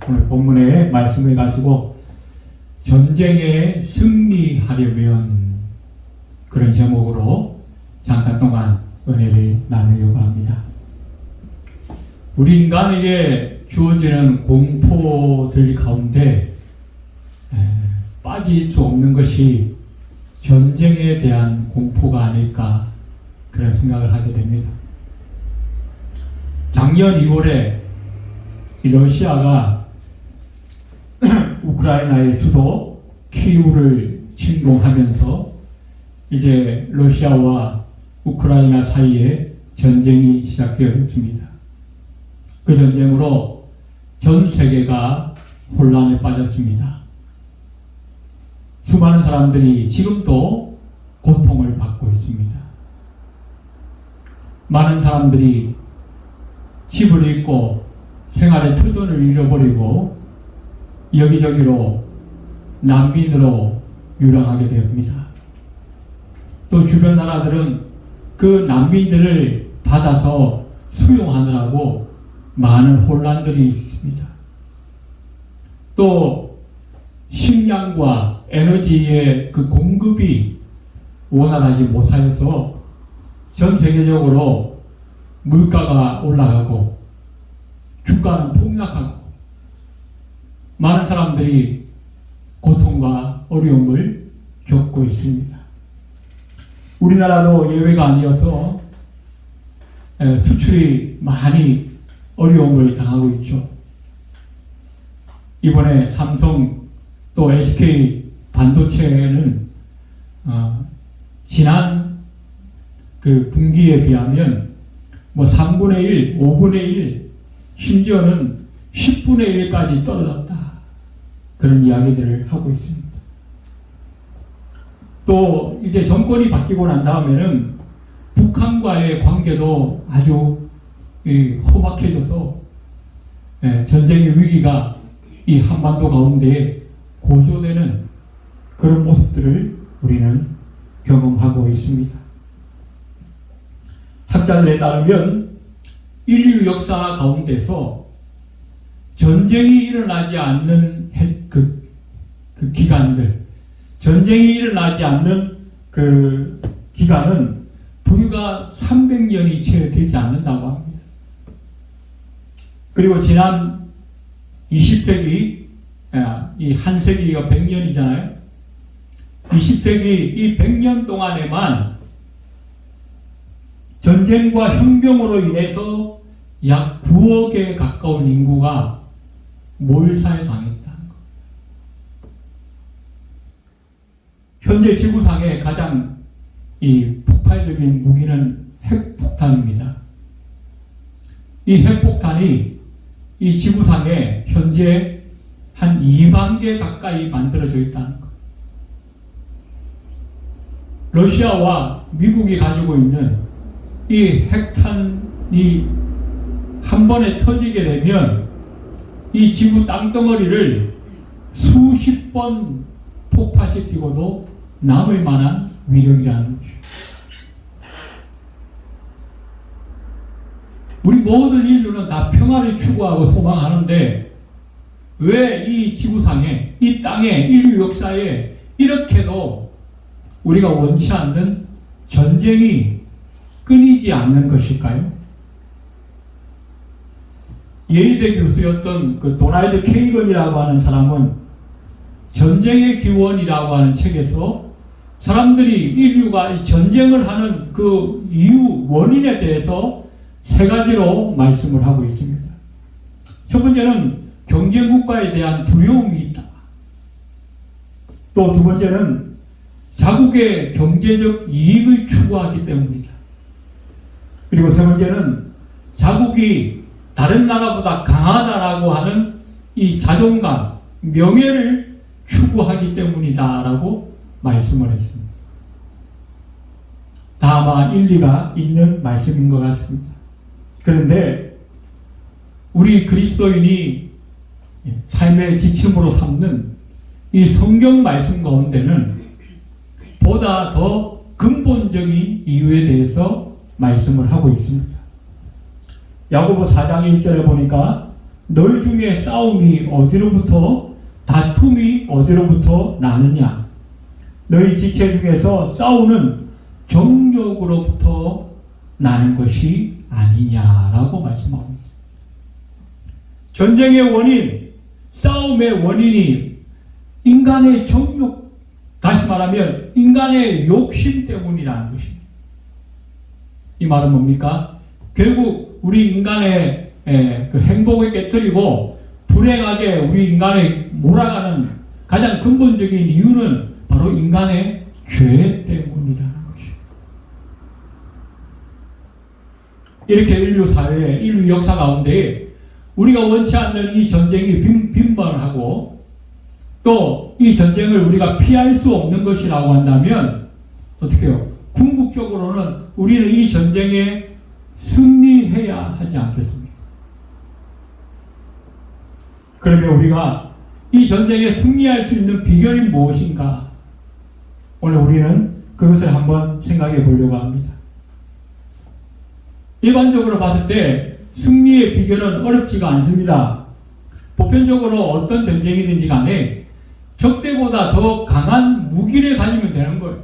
오늘 본문의 말씀을 가지고 전쟁에 승리하려면 그런 제목으로 잠깐 동안 은혜를 나누려고 합니다. 우리 인간에게 주어지는 공포들 가운데 빠질 수 없는 것이 전쟁에 대한 공포가 아닐까 그런 생각을 하게 됩니다. 작년 2월에 러시아가 우크라이나의 수도 키이우를 침공하면서 이제 러시아와 우크라이나 사이에 전쟁이 시작되었습니다. 그 전쟁으로 전 세계가 혼란에 빠졌습니다. 수많은 사람들이 지금도 고통을 받고 있습니다. 많은 사람들이 집을 잃고 생활의 터전을 잃어버리고 여기저기로 난민으로 유랑하게 됩니다. 또 주변 나라들은 그 난민들을 받아서 수용하느라고 많은 혼란들이 있습니다. 또 식량과 에너지의 그 공급이 원활하지 못하여서 전 세계적으로 물가가 올라가고 주가는 폭락하고 많은 사람들이 고통과 어려움을 겪고 있습니다. 우리나라도 예외가 아니어서 수출이 많이 어려움을 당하고 있죠. 이번에 삼성 또 SK 반도체는 지난 그 분기에 비하면 3분의 1, 5분의 1, 심지어는 10분의 1까지 떨어졌다. 그런 이야기들을 하고 있습니다. 또 이제 정권이 바뀌고 난 다음에는 북한과의 관계도 아주 험악해져서 전쟁의 위기가 이 한반도 가운데 고조되는 그런 모습들을 우리는 경험하고 있습니다. 학자들에 따르면 인류 역사 가운데서 전쟁이 일어나지 않는 그 기간들, 전쟁이 일어나지 않는 그 기간은 불과 300년이 채 되지 않는다고 합니다. 그리고 지난 20세기, 이 한 세기가 100년이잖아요. 20세기 이 100년 동안에만 전쟁과 형병으로 인해서 약 9억에 가까운 인구가 몰살당했다는 것. 현재 지구상의 가장 이 폭발적인 무기는 핵폭탄입니다. 이 핵폭탄이 이 지구상에 현재 한 2만 개 가까이 만들어져 있다는 것. 러시아와 미국이 가지고 있는 이 핵탄이 한 번에 터지게 되면 이 지구 땅덩어리를 수십 번 폭파시키고도 남을 만한 위력이라는 것이죠. 우리 모든 인류는 다 평화를 추구하고 소망하는데 왜 이 지구상에, 이 땅에, 인류 역사에 이렇게도 우리가 원치 않는 전쟁이 끊이지 않는 것일까요? 예의대 교수였던 그 도널드 케이건이라고 하는 사람은 전쟁의 기원이라고 하는 책에서 사람들이 인류가 이 전쟁을 하는 그 이유, 원인에 대해서 세 가지로 말씀을 하고 있습니다. 첫 번째는 경쟁국가에 대한 두려움이 있다. 또 두 번째는 자국의 경제적 이익을 추구하기 때문이다. 그리고 세 번째는 자국이 다른 나라보다 강하다라고 하는 이 자존감, 명예를 추구하기 때문이다라고 말씀을 했습니다. 다 아마 일리가 있는 말씀인 것 같습니다. 그런데 우리 그리스도인이 삶의 지침으로 삼는 이 성경 말씀 가운데는 보다 더 근본적인 이유에 대해서 말씀을 하고 있습니다. 야고보 4장 1절에 보니까 너희 중에 싸움이 어디로부터, 다툼이 어디로부터 나느냐? 너희 지체 중에서 싸우는 정욕으로부터 나는 것이 아니냐라고 말씀합니다. 전쟁의 원인, 싸움의 원인이 인간의 정욕, 다시 말하면 인간의 욕심 때문이라는 것입니다. 이 말은 뭡니까? 결국 우리 인간의 그 행복을 깨뜨리고 불행하게 우리 인간을 몰아가는 가장 근본적인 이유는 바로 인간의 죄 때문이라는 것입니다. 이렇게 인류 사회, 인류 역사 가운데 우리가 원치 않는 이 전쟁이 빈번하고 또 이 전쟁을 우리가 피할 수 없는 것이라고 한다면 어떻게 해요? 궁극적으로는 우리는 이 전쟁에 승리해야 하지 않겠습니까? 그러면 우리가 이 전쟁에 승리할 수 있는 비결이 무엇인가? 오늘 우리는 그것을 한번 생각해 보려고 합니다. 일반적으로 봤을 때 승리의 비결은 어렵지가 않습니다. 보편적으로 어떤 전쟁이든지 간에 적대보다 더 강한 무기를 가지면 되는 거예요.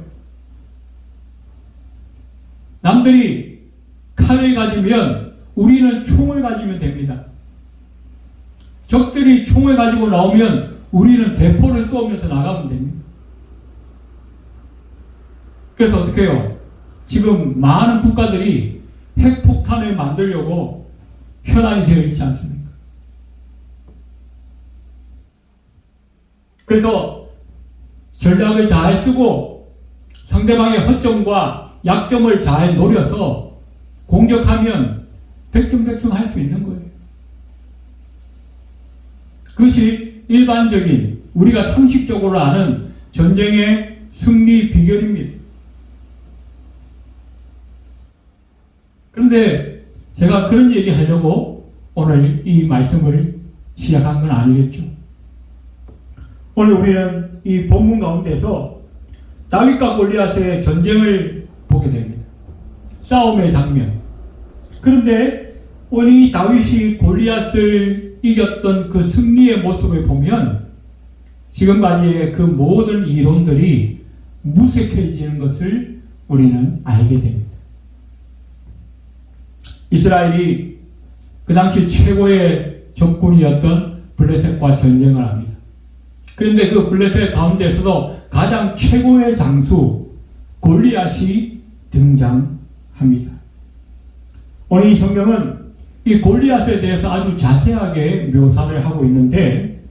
남들이 칼을 가지면 우리는 총을 가지면 됩니다. 적들이 총을 가지고 나오면 우리는 대포를 쏘면서 나가면 됩니다. 그래서 어떻게 해요? 지금 많은 국가들이 핵폭탄을 만들려고 현안이 되어 있지 않습니까? 그래서 전략을 잘 쓰고 상대방의 허점과 약점을 잘 노려서 공격하면 백전백승할 수 있는 거예요. 그것이 일반적인 우리가 상식적으로 아는 전쟁의 승리 비결입니다. 그런데 제가 그런 얘기 하려고 오늘 이 말씀을 시작한 건 아니겠죠. 오늘 우리는 이 본문 가운데서 다윗과 골리앗의 전쟁을 보게 됩니다. 싸움의 장면. 그런데 오늘 이 다윗이 골리앗을 이겼던 그 승리의 모습을 보면 지금까지의 그 모든 이론들이 무색해지는 것을 우리는 알게 됩니다. 이스라엘이 그 당시 최고의 적군이었던 블레셋과 전쟁을 합니다. 그런데 그 블레셋 가운데서도 가장 최고의 장수 골리앗이 등장합니다. 오늘 이 성경은 이 골리앗에 대해서 아주 자세하게 묘사를 하고 있는데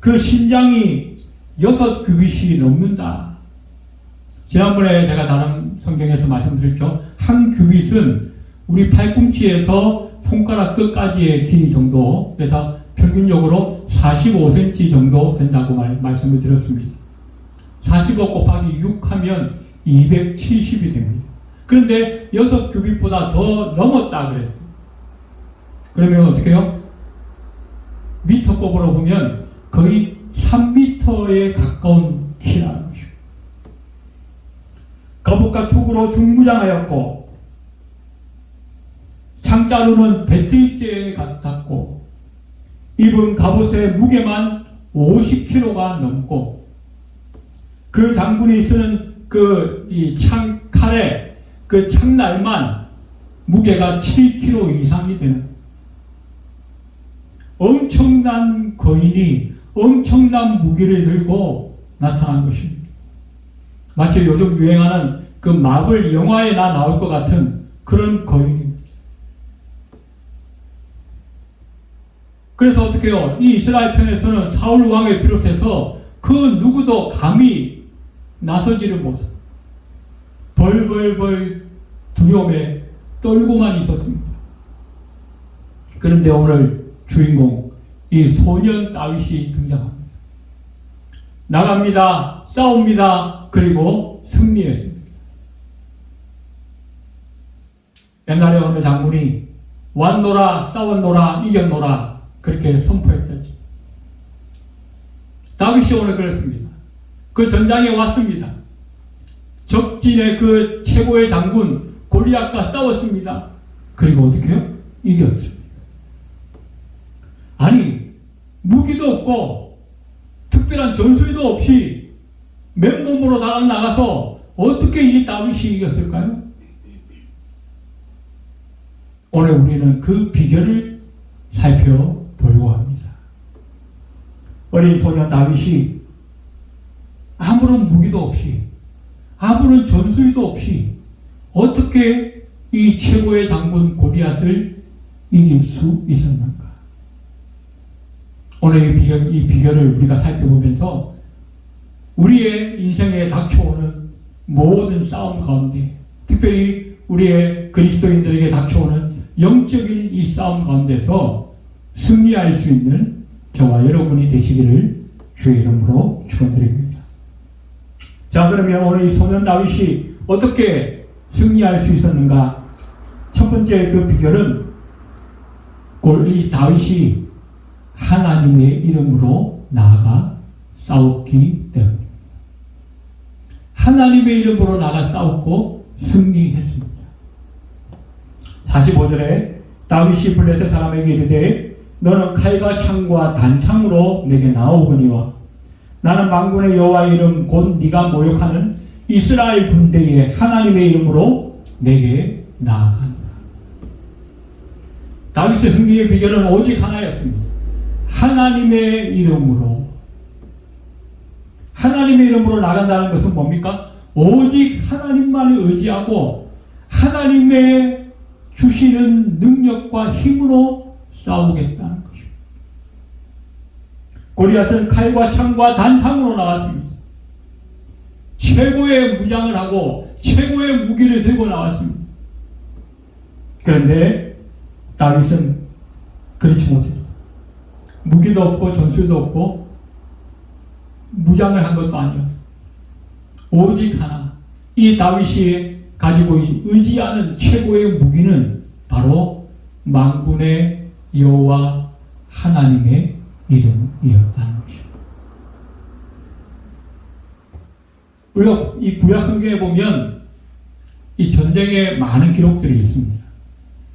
그 신장이 6규빗이 넘는다. 지난번에 제가 다른 성경에서 말씀드렸죠. 한 규빗은 우리 팔꿈치에서 손가락 끝까지의 길이 정도, 그래서 평균적으로 45cm 정도 된다고 말씀을 드렸습니다. 45 곱하기 6 하면 270이 됩니다. 그런데 6규빗보다 더 넘었다 그랬어요. 그러면 어떻게 해요? 미터법으로 보면 거의 3m에 가까운 키라는 것이죠. 갑옷과 투구로 중무장하였고 창자루는 배트입제에 같았고 입은 갑옷의 무게만 50kg가 넘고 그 장군이 쓰는 그 이 창칼에 그 창날만 무게가 7kg 이상이 되는 엄청난 거인이 엄청난 무기를 들고 나타난 것입니다. 마치 요즘 유행하는 그 마블 영화에 나올 것 같은 그런 거인입니다. 그래서 어떻게 해요? 이 이스라엘 편에서는 사울 왕을 비롯해서 그 누구도 감히 나서지를 못해요. 벌벌벌 두려움에 떨고만 있었습니다. 그런데 오늘 주인공 이 소년 다윗이 등장합니다. 나갑니다. 싸웁니다. 그리고 승리했습니다. 옛날에 어느 장군이 왔노라 싸웠노라 이겼노라 그렇게 선포했었죠. 다윗이 오늘 그랬습니다. 그 전장에 왔습니다. 적진의 그 최고의 장군 골리앗과 싸웠습니다. 그리고 어떻게 해요? 이겼습니다. 아니, 무기도 없고 특별한 전술도 없이 맨몸으로 나가서 어떻게 이 다윗이 이겼을까요? 오늘 우리는 그 비결을 살펴보려고 합니다. 어린 소년 다윗이 아무런 무기도 없이, 아무런 전술도 없이 어떻게 이 최고의 장군 골리앗을 이길 수 있었는가? 오늘 이 비결을 우리가 살펴보면서 우리의 인생에 닥쳐오는 모든 싸움 가운데, 특별히 우리의 그리스도인들에게 닥쳐오는 영적인 이 싸움 가운데서 승리할 수 있는 저와 여러분이 되시기를 주의 이름으로 축원드립니다. 자, 그러면 오늘 이 소년 다윗이 어떻게 승리할 수 있었는가? 첫 번째 그 비결은 이 다윗이 하나님의 이름으로 나아가 싸웠기 때문입니다. 하나님의 이름으로 나아가 싸웠고 승리했습니다. 45절에 다윗이 블레셋 사람에게 이르되 너는 칼과 창과 단창으로 내게 나오거니와 나는 만군의 여호와의 이름 곧 네가 모욕하는 이스라엘 군대의 하나님의 이름으로 내게 나아간다. 다윗의 승리의 비결은 오직 하나였습니다. 하나님의 이름으로. 하나님의 이름으로 나간다는 것은 뭡니까? 오직 하나님만을 의지하고 하나님의 주시는 능력과 힘으로 싸우겠다는 것입니다. 골리앗은 칼과 창과 단창으로 나왔습니다. 최고의 무장을 하고 최고의 무기를 들고 나왔습니다. 그런데 다윗은 그렇지 못했어요. 무기도 없고 전술도 없고 무장을 한 것도 아니었어요. 오직 하나, 이 다윗이 가지고 의지하는 최고의 무기는 바로 만군의 여호와 하나님의 이름이었다는 것입니다. 우리가 이 구약 성경에 보면 이 전쟁에 많은 기록들이 있습니다.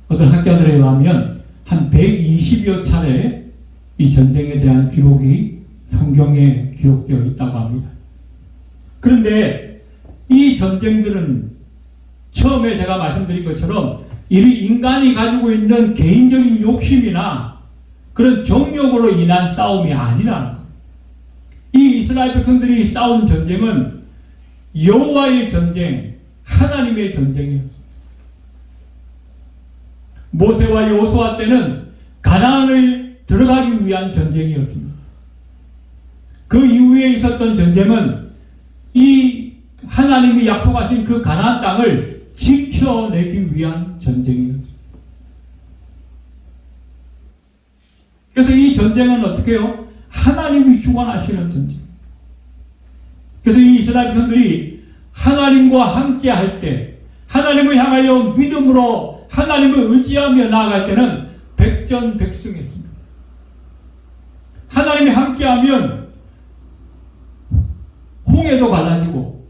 어떤 학자들에 의하면 한 120여 차례 이 전쟁에 대한 기록이 성경에 기록되어 있다고 합니다. 그런데 이 전쟁들은 처음에 제가 말씀드린 것처럼 이 인간이 가지고 있는 개인적인 욕심이나 그런 정욕으로 인한 싸움이 아니라는 거예요. 이 이스라엘 백성들이 싸운 전쟁은 여호와의 전쟁, 하나님의 전쟁이었습니다. 모세와 여호수아 때는 가나안을 들어가기 위한 전쟁이었습니다. 그 이후에 있었던 전쟁은 이 하나님이 약속하신 그 가나안 땅을 지켜내기 위한 전쟁이었습니다. 그래서 이 전쟁은 어떻게 해요? 하나님이 주관하시는 전쟁. 그래서 이 이스라엘 백성들이 하나님과 함께 할 때, 하나님을 향하여 믿음으로 하나님을 의지하며 나아갈 때는 백전백승했습니다. 하나님이 함께하면 홍해도 갈라지고,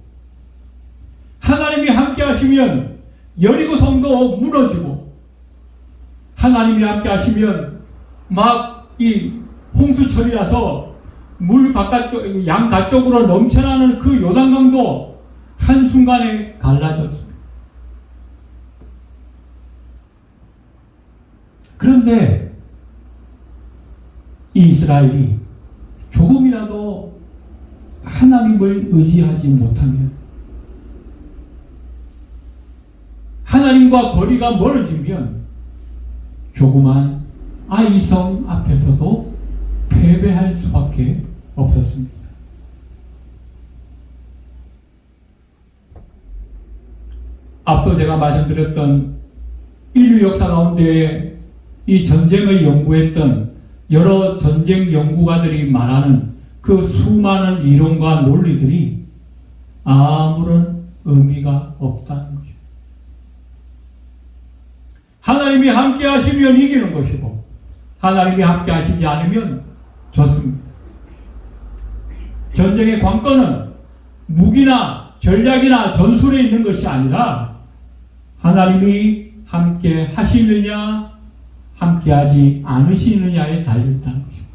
하나님이 함께 하시면 여리고 성도 무너지고, 하나님이 함께 하시면 막 이 홍수철이라서 물 바깥쪽, 양가쪽으로 넘쳐나는 그 요단강도 한순간에 갈라졌습니다. 그런데 이 이스라엘이 조금이라도 하나님을 의지하지 못하면, 하나님과 거리가 멀어지면 조그만 아이성 앞에서도 패배할 수밖에 없었습니다. 앞서 제가 말씀드렸던 인류 역사 가운데 이 전쟁을 연구했던 여러 전쟁 연구가들이 말하는 그 수많은 이론과 논리들이 아무런 의미가 없다는 것입니다. 하나님이 함께 하시면 이기는 것이고, 하나님이 함께 하시지 않으면 졌습니다. 전쟁의 관건은 무기나 전략이나 전술에 있는 것이 아니라 하나님이 함께 하시느냐 함께하지 않으시느냐에 달려있다는 것입니다.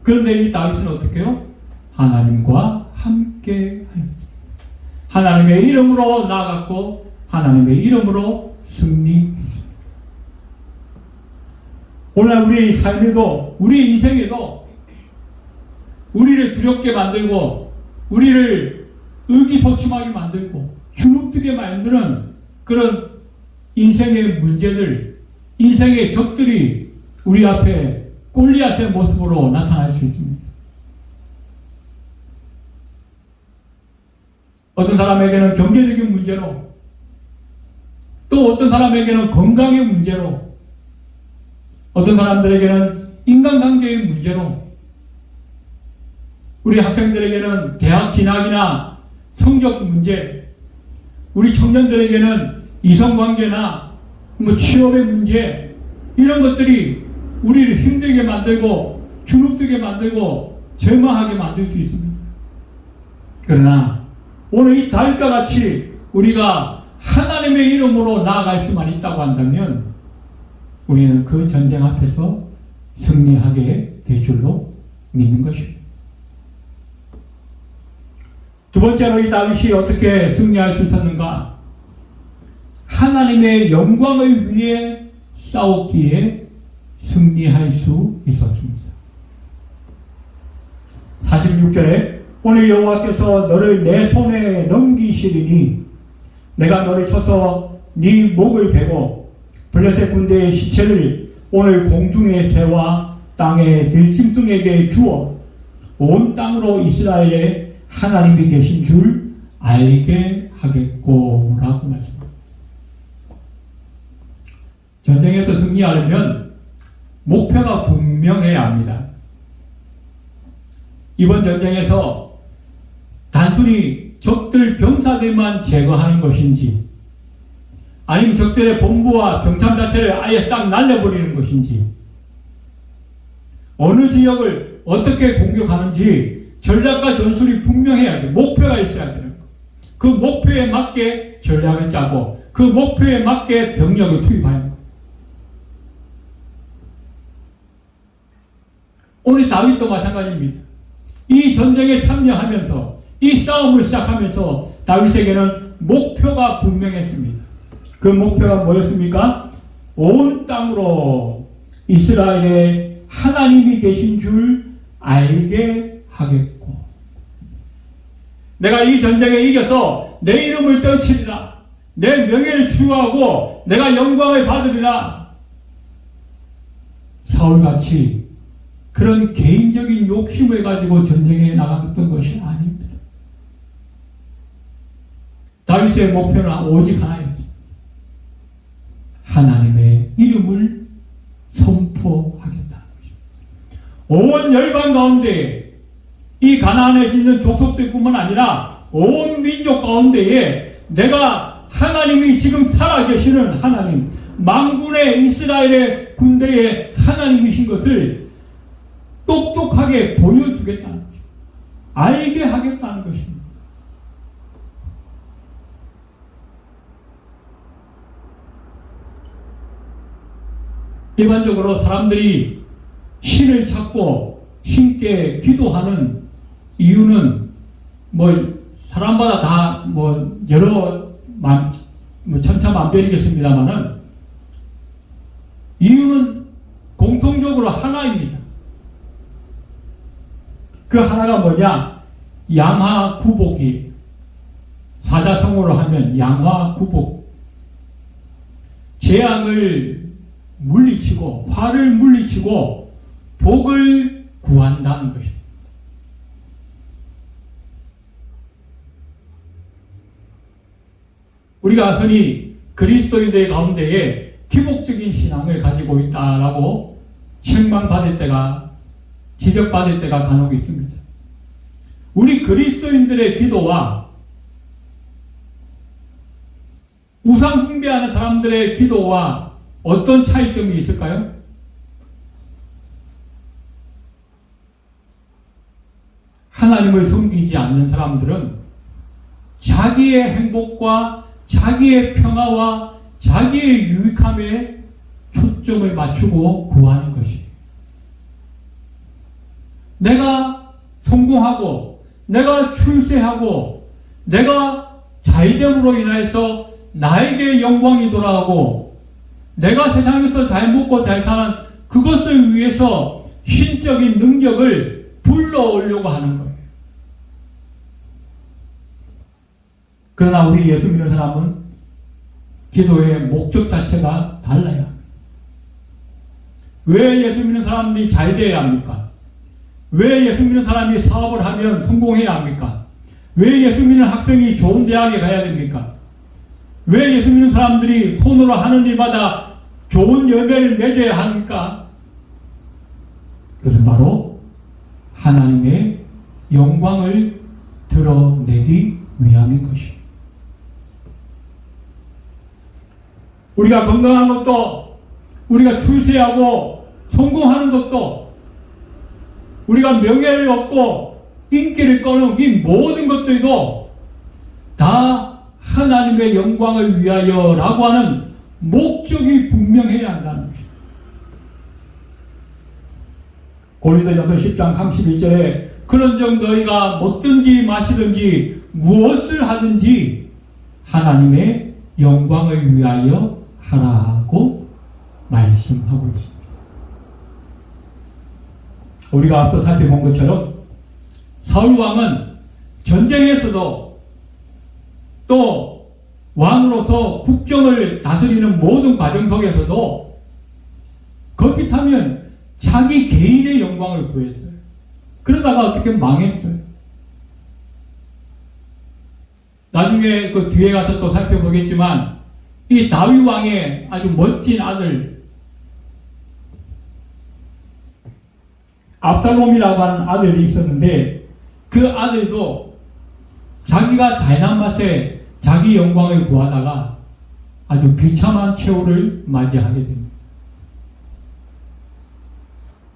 그런데 이 다윗은 어떻게 해요? 하나님과 함께 하였습니다. 하나님의 이름으로 나아갔고 하나님의 이름으로 승리했습니다. 오늘 우리의 삶에도 우리 인생에도 우리를 두렵게 만들고 우리를 의기소침하게 만들고 주눅들게 만드는 그런 인생의 문제들, 인생의 적들이 우리 앞에 골리앗의 모습으로 나타날 수 있습니다. 어떤 사람에게는 경제적인 문제로, 또 어떤 사람에게는 건강의 문제로, 어떤 사람들에게는 인간관계의 문제로, 우리 학생들에게는 대학 진학이나 성적 문제, 우리 청년들에게는 이성관계나 취업의 문제, 이런 것들이 우리를 힘들게 만들고 주눅들게 만들고 절망하게 만들 수 있습니다. 그러나 오늘 이 다윗과 같이 우리가 하나님의 이름으로 나아갈 수만 있다고 한다면 우리는 그 전쟁 앞에서 승리하게 될 줄로 믿는 것입니다. 두 번째로 이 다윗이 어떻게 승리할 수 있었는가? 하나님의 영광을 위해 싸웠기에 승리할 수 있었습니다. 46절에 오늘 여호와께서 너를 내 손에 넘기시리니 내가 너를 쳐서 네 목을 베고 블레셋 군대의 시체를 오늘 공중의 새와 땅의 들짐승에게 주어 온 땅으로 이스라엘의 하나님이 계신 줄 알게 하겠고 라고 말씀합니다. 전쟁에서 승리하려면 목표가 분명해야 합니다. 이번 전쟁에서 단순히 적들 병사들만 제거하는 것인지 아니면 적들의 본부와 병참 자체를 아예 싹 날려버리는 것인지 어느 지역을 어떻게 공격하는지 전략과 전술이 분명해야 돼. 목표가 있어야 되는 거. 그 목표에 맞게 전략을 짜고 그 목표에 맞게 병력을 투입하는 거. 오늘 다윗도 마찬가지입니다. 이 전쟁에 참여하면서 이 싸움을 시작하면서 다윗에게는 목표가 분명했습니다. 그 목표가 뭐였습니까? 온 땅으로 이스라엘의 하나님이 계신 줄 알게 하겠고 내가 이 전쟁에 이겨서 내 이름을 떨치리라. 내 명예를 추구하고 내가 영광을 받으리라. 사울같이 그런 개인적인 욕심을 가지고 전쟁에 나갔던 것이 아닙니다. 다윗의 목표는 오직 하나였습니다. 하나님의 이름을 선포하겠다는 것입니다. 온 열방 가운데 이 가나안에 있는 족속들뿐만 아니라 온 민족 가운데에 내가 하나님이 지금 살아계시는 하나님, 만군의 이스라엘의 군대의 하나님이신 것을 똑똑하게 보여주겠다는 것입니다. 알게 하겠다는 것입니다. 일반적으로 사람들이 신을 찾고 신께 기도하는 이유는 사람마다 다 여러 천차만별이겠습니다만은 이유는 공통적으로 하나입니다. 그 하나가 뭐냐? 양화구복이 사자성어로 하면 양화구복. 재앙을 물리치고 화를 물리치고 복을 구한다는 것입니다. 우리가 흔히 그리스도인들 가운데에 기복적인 신앙을 가지고 있다라고 책망받을 때가 지적받을 때가 간혹 있습니다. 우리 그리스도인들의 기도와 우상 숭배하는 사람들의 기도와 어떤 차이점이 있을까요? 하나님을 섬기지 않는 사람들은 자기의 행복과 자기의 평화와 자기의 유익함에 초점을 맞추고 구하는 것이. 내가 성공하고, 내가 출세하고, 내가 잘됨으로 인하여서 나에게 영광이 돌아오고, 내가 세상에서 잘 먹고 잘 사는 그것을 위해서 신적인 능력을 불러오려고 하는 거예요. 그러나 우리 예수 믿는 사람은 기도의 목적 자체가 달라요. 왜 예수 믿는 사람이 잘 되어야 합니까? 왜 예수 믿는 사람이 사업을 하면 성공해야 합니까? 왜 예수 믿는 학생이 좋은 대학에 가야 됩니까? 왜 예수 믿는 사람들이 손으로 하는 일마다 좋은 열매를 맺어야 합니까? 그것은 바로 하나님의 영광을 드러내기 위함인 것입니다. 우리가 건강한 것도, 우리가 출세하고 성공하는 것도, 우리가 명예를 얻고 인기를 끄는 이 모든 것들도 다 하나님의 영광을 위하여라고 하는 목적이 분명해야 한다는 것입니다. 고린도전서 10장 32절에 그런즉 너희가 먹든지 마시든지 무엇을 하든지 하나님의 영광을 위하여 하라고 말씀하고 있습니다. 우리가 앞서 살펴본 것처럼 사울 왕은 전쟁에서도 또 왕으로서 국정을 다스리는 모든 과정 속에서도 급히 타면 자기 개인의 영광을 구했어요. 그러다가 어떻게 망했어요. 나중에 그 뒤에 가서 또 살펴보겠지만 이 다윗 왕의 아주 멋진 아들 압살롬이라고 하는 아들이 있었는데 그 아들도 자기가 잘난 맛에 자기 영광을 구하다가 아주 비참한 최후를 맞이하게 됩니다.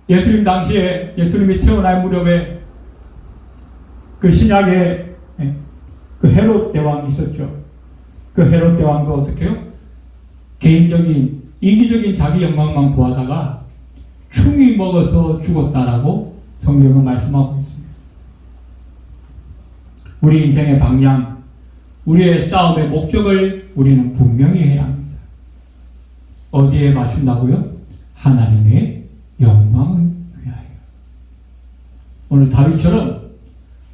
예수님 당시에 예수님이 태어날 무렵에 그 신약에 그 헤롯 대왕이 있었죠. 그 헤롯 대왕도 어떻게 해요? 개인적인 이기적인 자기 영광만 구하다가 충이 먹어서 죽었다라고 성경은 말씀하고 있습니다. 우리 인생의 방향, 우리의 싸움의 목적을 우리는 분명히 해야 합니다. 어디에 맞춘다고요? 하나님의 영광을 위하여. 오늘 다윗처럼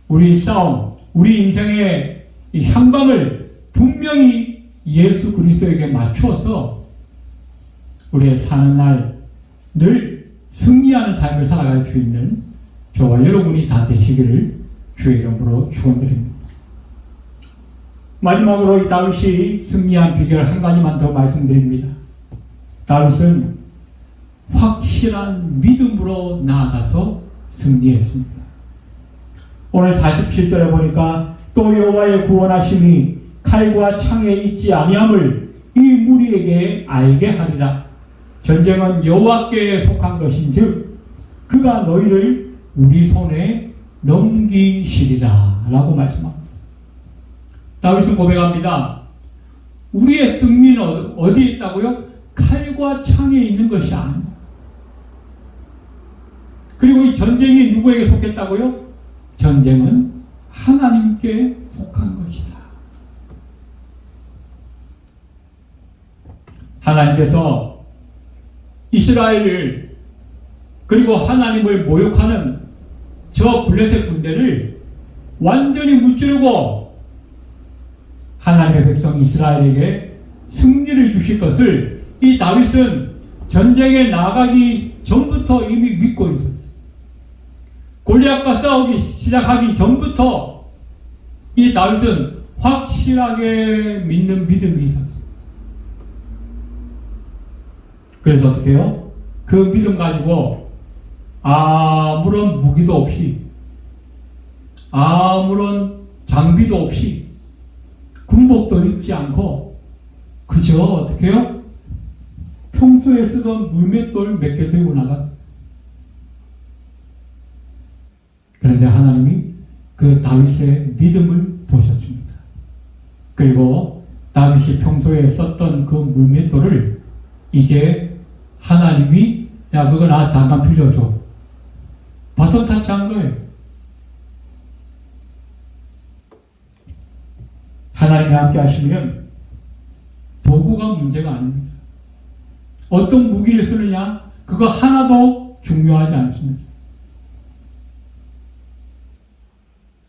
우리 싸움, 우리 인생의 이 향방을 분명히 예수 그리스도에게 맞추어서 우리의 사는 날 늘 승리하는 삶을 살아갈 수 있는 저와 여러분이 다 되시기를 주의 이름으로 축원드립니다. 마지막으로 이 다윗이 승리한 비결 한 가지만 더 말씀드립니다. 다윗은 확실한 믿음으로 나아가서 승리했습니다. 오늘 47절에 보니까 또 여호와의 구원하심이 칼과 창에 있지 아니함을 이 무리에게 알게 하리라. 전쟁은 여호와께 속한 것인즉 그가 너희를 우리 손에 넘기시리라 라고 말씀합니다. 다윗은 고백합니다. 우리의 승리는 어디에 있다고요? 칼과 창에 있는 것이 아니다. 그리고 이 전쟁이 누구에게 속했다고요? 전쟁은 하나님께 속한 것이다. 하나님께서 이스라엘을 그리고 하나님을 모욕하는 저 블레셋 군대를 완전히 무찌르고 하나님의 백성 이스라엘에게 승리를 주실 것을 이 다윗은 전쟁에 나가기 전부터 이미 믿고 있었어요. 골리앗과 싸우기 시작하기 전부터 이 다윗은 확실하게 믿는 믿음이 있었어요. 그래서 어떻게 해요? 그 믿음 가지고 아무런 무기도 없이 아무런 장비도 없이 군복도 입지 않고 그저 어떻게 해요? 평소에 쓰던 물맷돌 몇 개 들고 나갔어요. 그런데 하나님이 그 다윗의 믿음을 보셨습니다. 그리고 다윗이 평소에 썼던 그 물맷돌을 이제 하나님이 야 그거 나 잠깐 빌려줘. 바톤 타치한 거예요. 하나님이 함께 하시면 도구가 문제가 아닙니다. 어떤 무기를 쓰느냐 그거 하나도 중요하지 않습니다.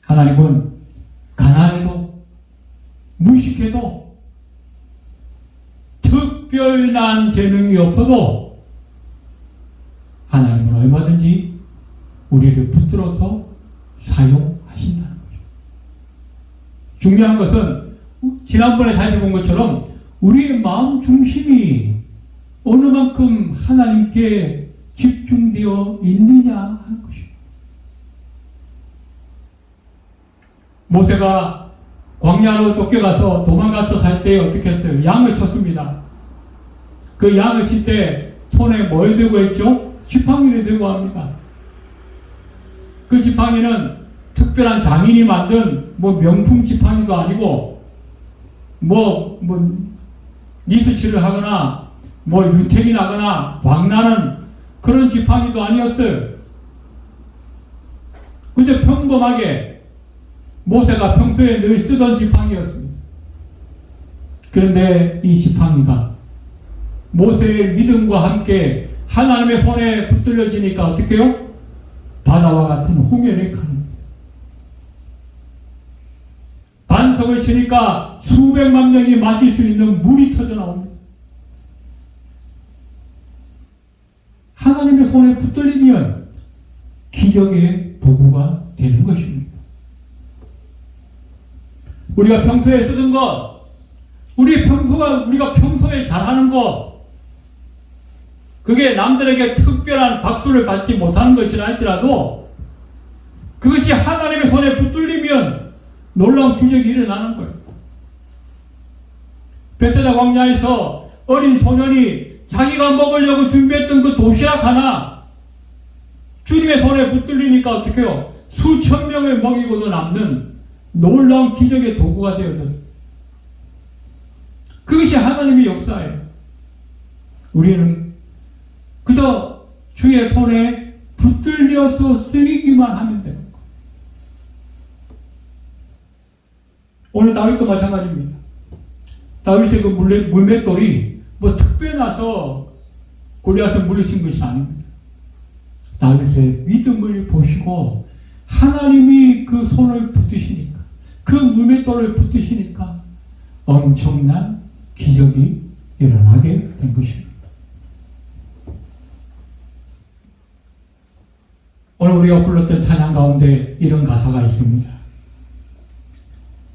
하나님은 가난해도 무식해도 특별한 재능이 없어도 하나님은 얼마든지 우리를 붙들어서 사용하신다는 거죠. 중요한 것은 지난번에 살펴본 것처럼 우리의 마음 중심이 어느 만큼 하나님께 집중되어 있느냐 하는 것입니다. 모세가 광야로 쫓겨가서 도망가서 살 때 어떻게 했어요? 양을 쳤습니다. 그 양을 칠 때 손에 뭘 들고 했죠? 지팡이를 들고 합니다. 그 지팡이는 특별한 장인이 만든 명품 지팡이도 아니고 니스치를 하거나 윤택이 나거나 광나는 그런 지팡이도 아니었어요. 근데 평범하게 모세가 평소에 늘 쓰던 지팡이였습니다. 그런데 이 지팡이가 모세의 믿음과 함께 하나님의 손에 붙들려지니까 어떻게 해요? 바다와 같은 홍해를 가릅니다. 반석을 치니까 수백만 명이 마실 수 있는 물이 터져 나옵니다. 하나님의 손에 붙들리면 기적의 도구가 되는 것입니다. 우리가 평소에 쓰던 것, 우리가 평소에 잘하는 것, 그게 남들에게 특별한 박수를 받지 못하는 것이라 할지라도 그것이 하나님의 손에 붙들리면 놀라운 기적이 일어나는 거예요. 베세다 광야에서 어린 소년이 자기가 먹으려고 준비했던 그 도시락 하나 주님의 손에 붙들리니까 어떻게 해요? 수천 명을 먹이고도 남는 놀라운 기적의 도구가 되어졌어요. 그것이 하나님의 역사예요. 우리는 그저 주의 손에 붙들려서 쓰이기만 하면 되는 거예요. 오늘 다윗도 마찬가지입니다. 다윗의 그 물맷돌이 특별나서 골리앗을 물리친 것이 아닙니다. 다윗의 믿음을 보시고 하나님이 그 손을 붙드시니까, 그 물맷돌을 붙드시니까 엄청난 기적이 일어나게 된 것입니다. 오늘 우리가 불렀던 찬양 가운데 이런 가사가 있습니다.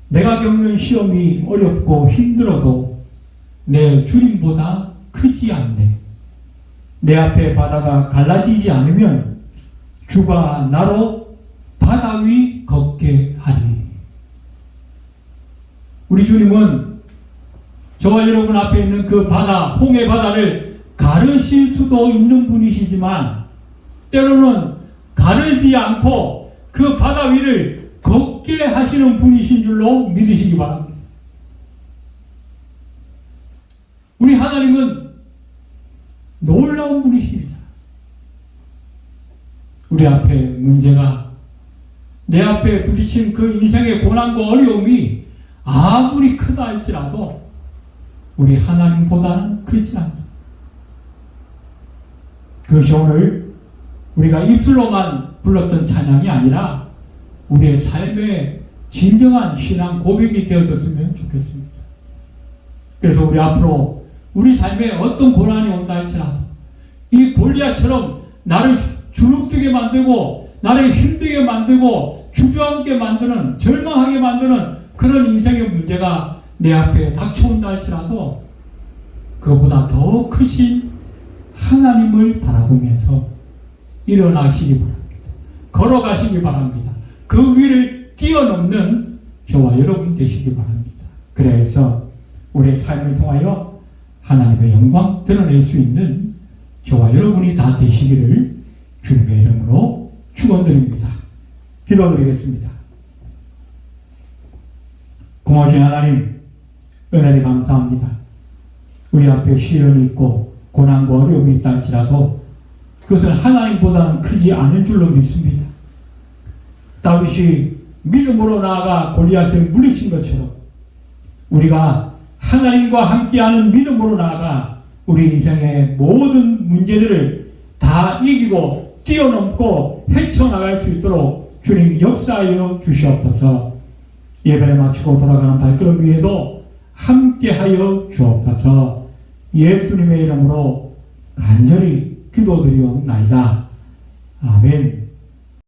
내가 겪는 시험이 어렵고 힘들어도 내 주님보다 크지 않네. 내 앞에 바다가 갈라지지 않으면 주가 나로 바다 위 걷게 하리. 우리 주님은 저와 여러분 앞에 있는 그 바다, 홍해 바다를 가르실 수도 있는 분이시지만 때로는 가르지 않고 그 바다 위를 걷게 하시는 분이신 줄로 믿으시기 바랍니다. 우리 하나님은 놀라운 분이십니다. 우리 앞에 문제가, 내 앞에 부딪힌 그 인생의 고난과 어려움이 아무리 크다 할지라도 우리 하나님보다는 크지 않습니다. 그것이 오늘 우리가 입술로만 불렀던 찬양이 아니라 우리의 삶의 진정한 신앙 고백이 되어졌으면 좋겠습니다. 그래서 우리 앞으로 우리 삶에 어떤 고난이 온다 할지라도 이 골리앗처럼 나를 주눅들게 만들고 나를 힘들게 만들고 주저앉게 만드는, 절망하게 만드는 그런 인생의 문제가 내 앞에 닥쳐온다 할지라도 그보다 더 크신 하나님을 바라보면서 일어나시기 바랍니다. 걸어가시기 바랍니다. 그 위를 뛰어넘는 저와 여러분 되시기 바랍니다. 그래서 우리의 삶을 통하여 하나님의 영광 드러낼 수 있는 저와 여러분이 다 되시기를 주님의 이름으로 축원드립니다. 기도드리겠습니다. 고마우신 하나님, 은혜를 감사합니다. 우리 앞에 시련이 있고 고난과 어려움이 있다 할지라도 그것은 하나님보다는 크지 않은 줄로 믿습니다. 다윗이 믿음으로 나아가 골리앗을 물리친 것처럼 우리가 하나님과 함께하는 믿음으로 나아가 우리 인생의 모든 문제들을 다 이기고 뛰어넘고 헤쳐나갈 수 있도록 주님 역사하여 주시옵소서. 예배를 마치고 돌아가는 발걸음 위에도 함께하여 주옵소서. 예수님의 이름으로 간절히 기도드리옵나이다. 아멘.